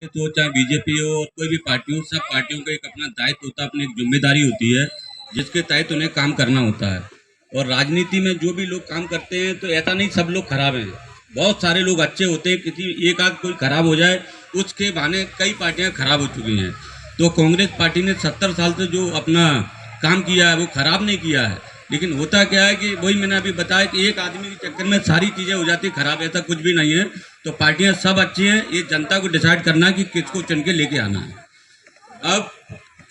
तो चाहे बीजेपी हो और कोई भी पार्टी हो, सब पार्टियों का एक अपना दायित्व होता है, अपनी एक जिम्मेदारी होती है जिसके तहत उन्हें काम करना होता है। और राजनीति में जो भी लोग काम करते हैं तो ऐसा नहीं सब लोग खराब हैं, बहुत सारे लोग अच्छे होते हैं। किसी एक आध कोई खराब हो जाए उसके बहाने कई पार्टियां खराब हो चुकी हैं। तो कांग्रेस पार्टी ने 70 साल से जो अपना काम किया है वो खराब नहीं किया है। लेकिन होता क्या है कि वही मैंने अभी बताया कि एक आदमी के चक्कर में सारी चीजें हो जाती खराब, ऐसा कुछ भी नहीं है। तो पार्टियां सब अच्छी हैं, ये जनता को डिसाइड करना है कि किसको चुन के लेके आना है। अब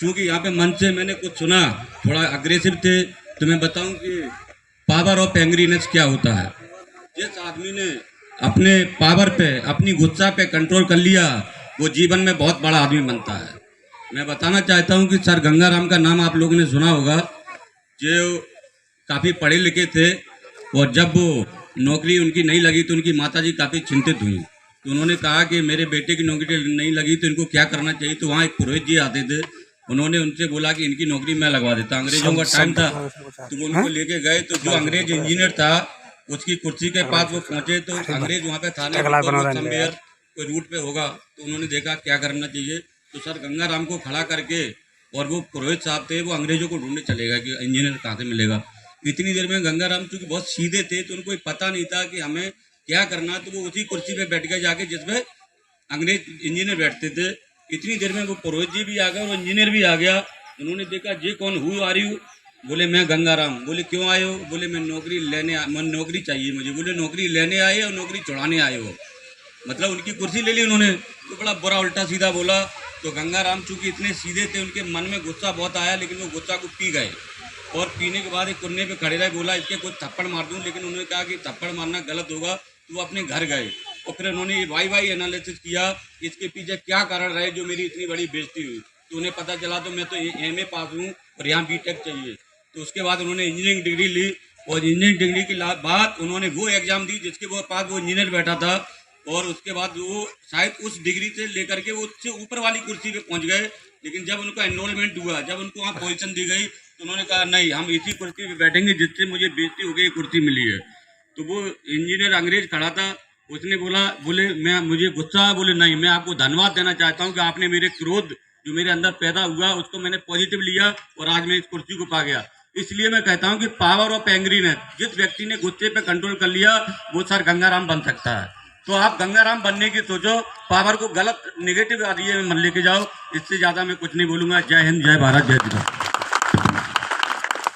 चूंकि यहाँ पे मन से मैंने कुछ सुना, थोड़ा अग्रेसिव थे, तो मैं बताऊं कि पावर ऑफ एंग्रीनेस क्या होता है। जिस आदमी ने अपने पावर पे, अपनी गुस्सा पे कंट्रोल कर लिया, वो जीवन में बहुत बड़ा आदमी बनता है। मैं बताना चाहता हूँ कि सर गंगाराम का नाम आप लोगों ने सुना होगा, जो काफ़ी पढ़े लिखे थे और जब वो नौकरी उनकी नहीं लगी तो उनकी माताजी काफ़ी चिंतित हुई। तो उन्होंने कहा कि मेरे बेटे की नौकरी नहीं लगी तो इनको क्या करना चाहिए। तो वहाँ एक पुरोहित जी आते थे, उन्होंने उनसे बोला कि इनकी नौकरी मैं लगवा देता। अंग्रेजों का टाइम था तो वो उनको लेके गए। तो जो अंग्रेज इंजीनियर था उसकी कुर्सी के पास वो पहुंचे तो अंग्रेज वहाँ पे था नहीं, कोई रूट पे होगा। तो उन्होंने देखा क्या करना चाहिए, तो सर गंगाराम को खड़ा करके, और वो पुरोहित साहब थे, वो अंग्रेजों को ढूंढने चलेगा कि इंजीनियर कहाँ से मिलेगा। इतनी देर में गंगाराम चूंकि बहुत सीधे थे तो उनको पता नहीं था कि हमें क्या करना। तो वो उसी कुर्सी पे बैठ गए जाके जिसमें अंग्रेज इंजीनियर बैठते थे। इतनी देर में वो पुरोहित जी भी आ गए और इंजीनियर भी आ गया। उन्होंने देखा ये कौन, हु आ रही हूँ? बोले मैं गंगाराम। बोले क्यों आए हो? बोले मैं नौकरी लेने, नौकरी चाहिए मुझे। बोले नौकरी लेने आए और नौकरी चुराने आए हो? मतलब उनकी कुर्सी ले ली उन्होंने। तो बड़ा बुरा उल्टा सीधा बोला। तो गंगाराम चूंकि इतने सीधे थे, उनके मन में गुस्सा बहुत आया, लेकिन वो गुस्सा को पी गए। और पीने के बाद एक कुन्ने पे खड़े रहे, बोला इसके कुछ थप्पड़ मार दूं। लेकिन उन्होंने कहा कि थप्पड़ मारना गलत होगा। तो वो अपने घर गए और फिर उन्होंने वाई एनालिसिस किया इसके पीछे क्या कारण रहे जो मेरी इतनी बड़ी बेइज्जती हुई। तो उन्हें पता चला तो मैं तो MA पास हूँ और यहाँ BTech चाहिए। तो उसके बाद उन्होंने इंजीनियरिंग डिग्री ली और इंजीनियरिंग डिग्री के बाद उन्होंने वो एग्जाम दी जिसके पास वो इंजीनियर बैठा था। और उसके बाद वो शायद उस डिग्री से लेकर के वो उससे ऊपर वाली कुर्सी पे पहुंच गए। लेकिन जब उनका एनरोलमेंट हुआ, जब उनको वहाँ पोजीशन दी गई, तो उन्होंने कहा नहीं, हम इसी कुर्सी पे बैठेंगे जिससे मुझे बेइज्जती हो गई, कुर्सी मिली है। तो वो इंजीनियर अंग्रेज खड़ा था, उसने बोले मैं, मुझे गुस्सा। बोले नहीं, मैं आपको धन्यवाद देना चाहता हूँ कि आपने मेरे क्रोध जो मेरे अंदर पैदा हुआ उसको मैंने पॉजिटिव लिया और आज मैं इस कुर्सी को पा गया। इसलिए मैं कहता हूँ कि पावर ऑफ एंग्रीनेस, जिस व्यक्ति ने गुस्से पे कंट्रोल कर लिया वो सर गंगाराम बन सकता है। तो आप गंगाराम बनने की सोचो, पावर को गलत नेगेटिव आइडिया में मन लेके जाओ। इससे ज्यादा मैं कुछ नहीं बोलूंगा। जय हिंद, जय भारत, जय जिंदाबाद।